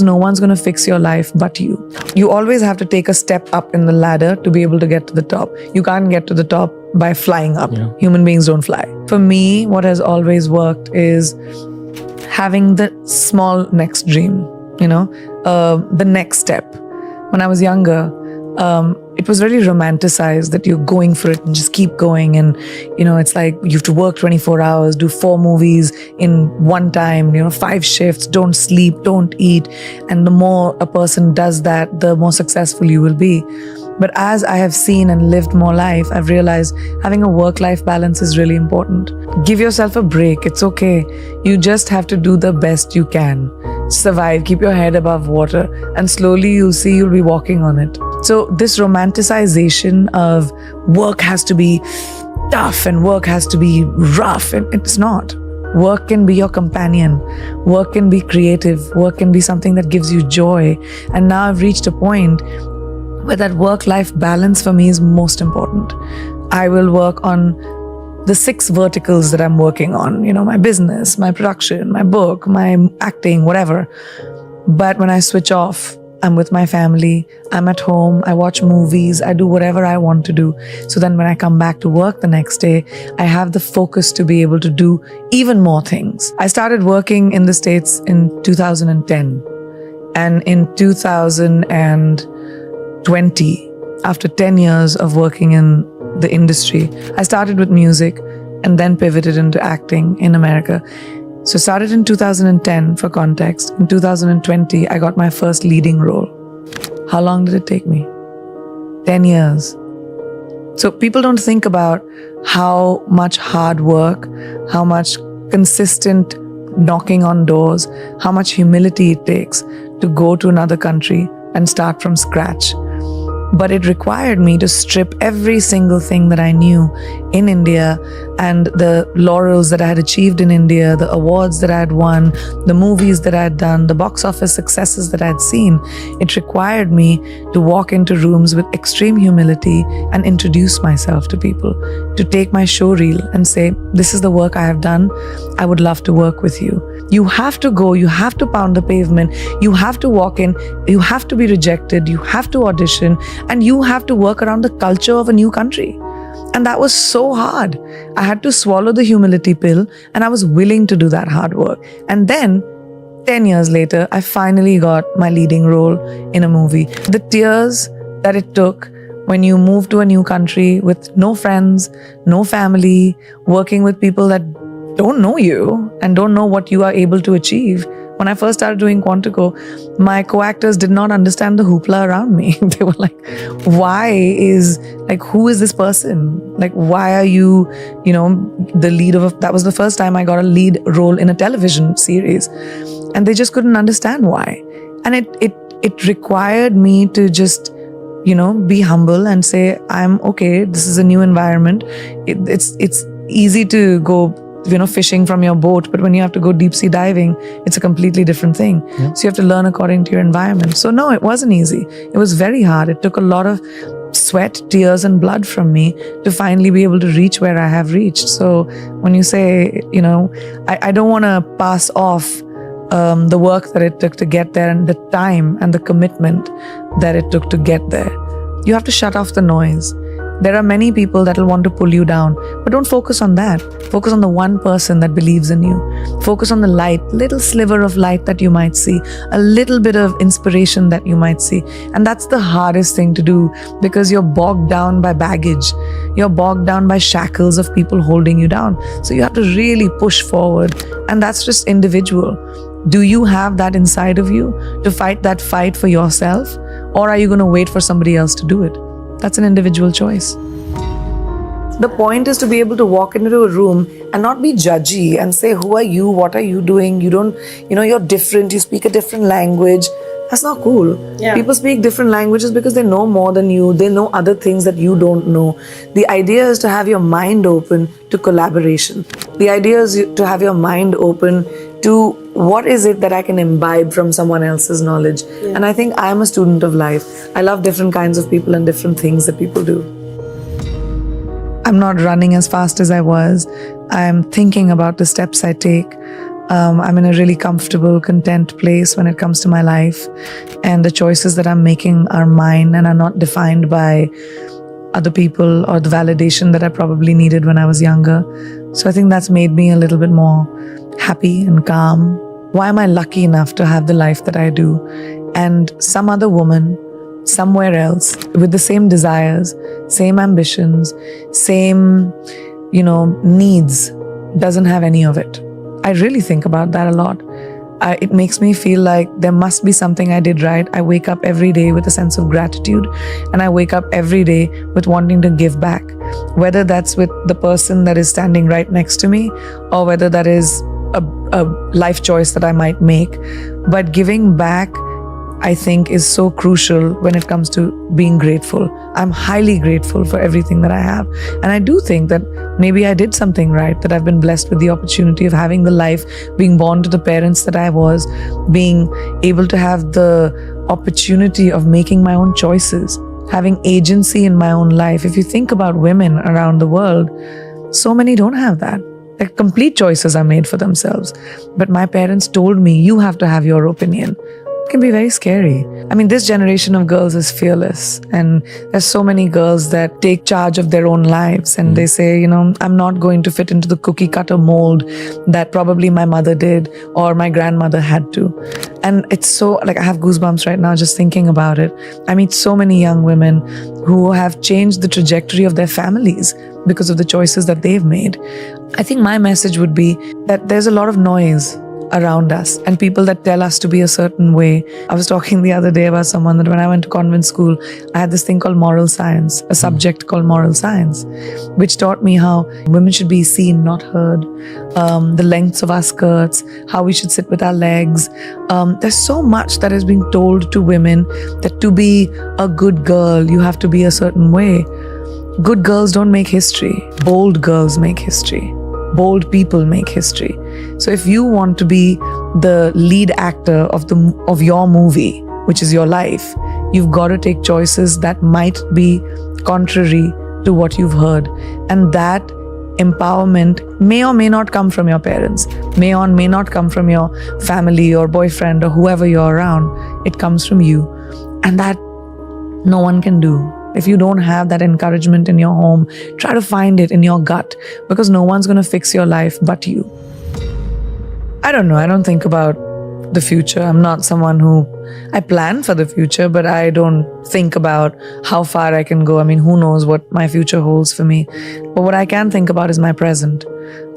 No one's going to fix your life but you. You always have to take a step up in the ladder to be able to get to the top. You can't get to the top by flying up. Yeah. Human beings don't fly. For me, what has always worked is having the small next dream, the next step. When I was younger, it was very romanticized that you're going for it and just keep going. And, it's like you have to work 24 hours, do 4 movies in one time, 5 shifts, don't sleep, don't eat. And the more a person does that, the more successful you will be. But as I have seen and lived more life, I've realized having a work-life balance is really important. Give yourself a break. It's okay. You just have to do the best you can. Survive, keep your head above water, and slowly you'll see you'll be walking on it. So this romanticization of work has to be tough and work has to be rough, and it's not. Work can be your companion. Work can be creative. Work can be something that gives you joy. And now I've reached a point where that work-life balance for me is most important. I will work on the 6 verticals that I'm working on, my business, my production, my book, my acting, whatever. But when I switch off, I'm with my family, I'm at home, I watch movies, I do whatever I want to do. So then when I come back to work the next day, I have the focus to be able to do even more things. I started working in the States in 2010. And in 2020, after 10 years of working in the industry, I started with music and then pivoted into acting in America. So started in 2010 for context. In 2020, I got my first leading role. How long did it take me? 10 years. So people don't think about how much hard work, how much consistent knocking on doors, how much humility it takes to go to another country and start from scratch. But it required me to strip every single thing that I knew in India and the laurels that I had achieved in India, the awards that I had won, the movies that I had done, the box office successes that I had seen. It required me to walk into rooms with extreme humility and introduce myself to people, to take my show reel and say, this is the work I have done. I would love to work with you. You have to go, you have to pound the pavement, you have to walk in, you have to be rejected, you have to audition, and you have to work around the culture of a new country. And that was so hard. I had to swallow the humility pill, and I was willing to do that hard work. And then 10 years later, I finally got my leading role in a movie. The tears that it took when you move to a new country with no friends, no family, working with people that don't know you and don't know what you are able to achieve. When I first started doing Quantico, my co-actors did not understand the hoopla around me. They were like, who is this person? Like, why are you, the lead of that was the first time I got a lead role in a television series. And they just couldn't understand why. And it required me to just, be humble and say, I'm okay. This is a new environment. It's easy to go fishing from your boat, but when you have to go deep sea diving, it's a completely different thing. Yeah. So you have to learn according to your environment. So no, it wasn't easy. It was very hard. It took a lot of sweat, tears, and blood from me to finally be able to reach where I have reached. So when you say, I don't want to pass off the work that it took to get there and the time and the commitment that it took to get there. You have to shut off the noise. There are many people that will want to pull you down, but don't focus on that. Focus on the one person that believes in you. Focus on the light, little sliver of light that you might see, a little bit of inspiration that you might see. And that's the hardest thing to do because you're bogged down by baggage. You're bogged down by shackles of people holding you down. So you have to really push forward. And that's just individual. Do you have that inside of you to fight that fight for yourself? Or are you going to wait for somebody else to do it? That's an individual choice. The point is to be able to walk into a room and not be judgy and say, who are you? What are you doing? You don't, you're different. You speak a different language. That's not cool. Yeah. People speak different languages because they know more than you. They know other things that you don't know. The idea is to have your mind open to collaboration. The idea is to have your mind open to what is it that I can imbibe from someone else's knowledge. Yeah. And I think I'm a student of life. I love different kinds of people and different things that people do. I'm not running as fast as I was. I'm thinking about the steps I take. I'm in a really comfortable, content place when it comes to my life. And the choices that I'm making are mine and are not defined by other people or the validation that I probably needed when I was younger. So I think that's made me a little bit more happy and calm. Why am I lucky enough to have the life that I do? And some other woman somewhere else with the same desires, same ambitions, same, needs doesn't have any of it. I really think about that a lot. It makes me feel like there must be something I did right. I wake up every day with a sense of gratitude, and I wake up every day with wanting to give back, whether that's with the person that is standing right next to me or whether that is a life choice that I might make. But giving back, I think, is so crucial when it comes to being grateful. I'm highly grateful for everything that I have. And I do think that maybe I did something right, that I've been blessed with the opportunity of having the life, being born to the parents that I was, being able to have the opportunity of making my own choices, having agency in my own life. If you think about women around the world, so many don't have that. Like, complete choices are made for themselves. But my parents told me, you have to have your opinion. It can be very scary. I mean, this generation of girls is fearless, and there's so many girls that take charge of their own lives, and they say, I'm not going to fit into the cookie cutter mold that probably my mother did or my grandmother had to. And it's so, I have goosebumps right now just thinking about it. I meet so many young women who have changed the trajectory of their families because of the choices that they've made. I think my message would be that there's a lot of noise around us and people that tell us to be a certain way. I was talking the other day about someone that when I went to convent school, I had this thing called moral science, a subject called moral science, which taught me how women should be seen, not heard, the lengths of our skirts, how we should sit with our legs. There's so much that is being told to women that to be a good girl, you have to be a certain way. Good girls don't make history. Bold girls make history. Bold people make history. So if you want to be the lead actor of your movie, which is your life, you've got to take choices that might be contrary to what you've heard. And that empowerment may or may not come from your parents, may or may not come from your family or boyfriend or whoever you're around. It comes from you. And that no one can do. If you don't have that encouragement in your home, try to find it in your gut, because no one's going to fix your life but you. I don't know. I don't think about the future. I'm not someone I plan for the future, but I don't think about how far I can go. I mean, who knows what my future holds for me. But what I can think about is my present.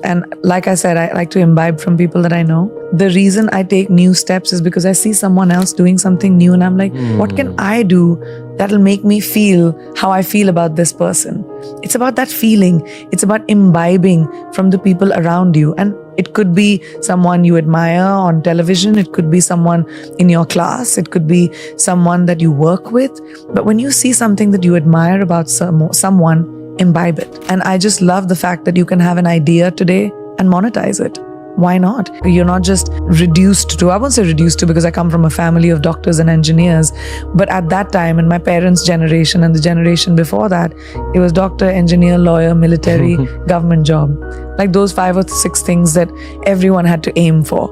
And like I said, I like to imbibe from people that I know. The reason I take new steps is because I see someone else doing something new and I'm like, what can I do that'll make me feel how I feel about this person? It's about that feeling. It's about imbibing from the people around you. And it could be someone you admire on television. It could be someone in your class. It could be someone that you work with. But when you see something that you admire about someone, imbibe it. And I just love the fact that you can have an idea today and monetize it. Why not? You're not just reduced to, I won't say reduced to because I come from a family of doctors and engineers, but at that time in my parents' generation and the generation before that, it was doctor, engineer, lawyer, military, government job. Like those 5 or 6 things that everyone had to aim for.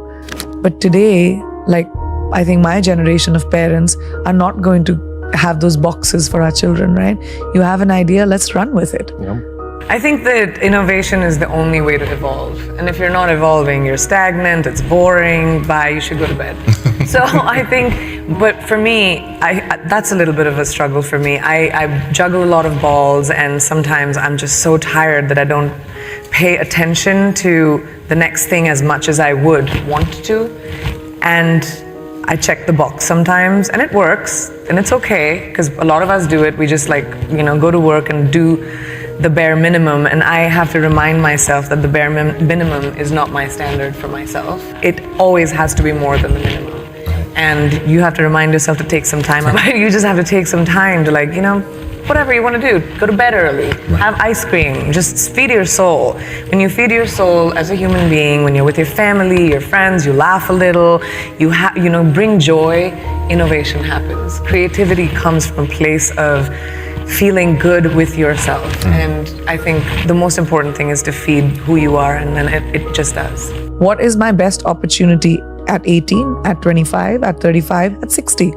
But today, I think my generation of parents are not going to have those boxes for our children, right? You have an idea, let's run with it. Yeah. I think that innovation is the only way to evolve. And if you're not evolving, you're stagnant, it's boring, bye, you should go to bed. So I think, but for me, that's a little bit of a struggle for me. I juggle a lot of balls, and sometimes I'm just so tired that I don't pay attention to the next thing as much as I would want to. And I check the box sometimes, and it works, and it's okay, because a lot of us do it. We just go to work and do the bare minimum, and I have to remind myself that the bare minimum is not my standard for myself. It always has to be more than the minimum. And you have to remind yourself to take some time out. You just have to take some time to whatever you want to do. Go to bed early, have ice cream, just feed your soul. When you feed your soul as a human being, when you're with your family, your friends, you laugh a little, you bring joy, innovation happens. Creativity comes from a place of feeling good with yourself. And I think the most important thing is to feed who you are, and then it just does. What is my best opportunity at 18, at 25, at 35, at 60?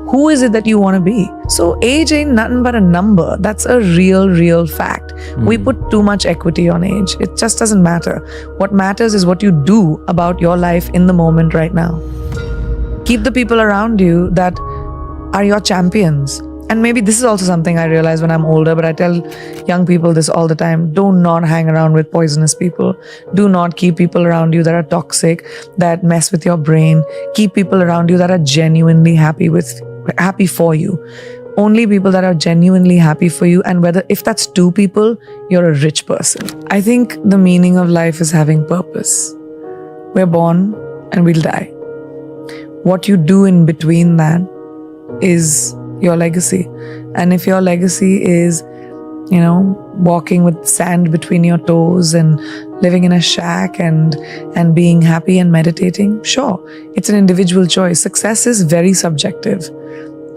Who is it that you want to be? So age ain't nothing but a number. That's a real fact. We put too much equity on age. It just doesn't matter. What matters is what you do about your life in the moment right now. Keep the people around you that are your champions. And maybe this is also something I realize when I'm older, but I tell young people this all the time. Do not hang around with poisonous people. Do not keep people around you that are toxic, that mess with your brain. Keep people around you that are genuinely happy for you. Only people that are genuinely happy for you. And if that's 2 people, you're a rich person. I think the meaning of life is having purpose. We're born and we'll die. What you do in between that is your legacy. And if your legacy is, walking with sand between your toes and living in a shack and being happy and meditating, sure, it's an individual choice. Success is very subjective.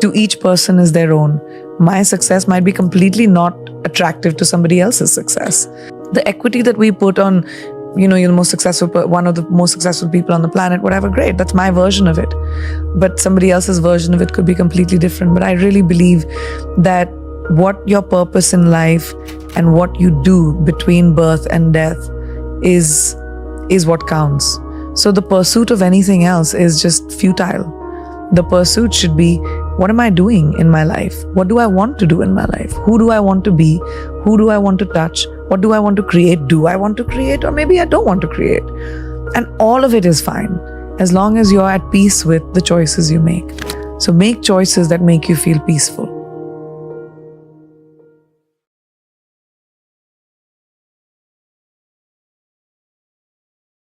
To each person is their own. My success might be completely not attractive to somebody else's success. The equity that we put on, you're the most successful, one of the most successful people on the planet, whatever, great. That's my version of it. But somebody else's version of it could be completely different. But I really believe that what your purpose in life and what you do between birth and death is what counts. So the pursuit of anything else is just futile. The pursuit should be, what am I doing in my life? What do I want to do in my life? Who do I want to be? Who do I want to touch? What do I want to create? Do I want to create? Or maybe I don't want to create. And all of it is fine, as long as you're at peace with the choices you make. So make choices that make you feel peaceful.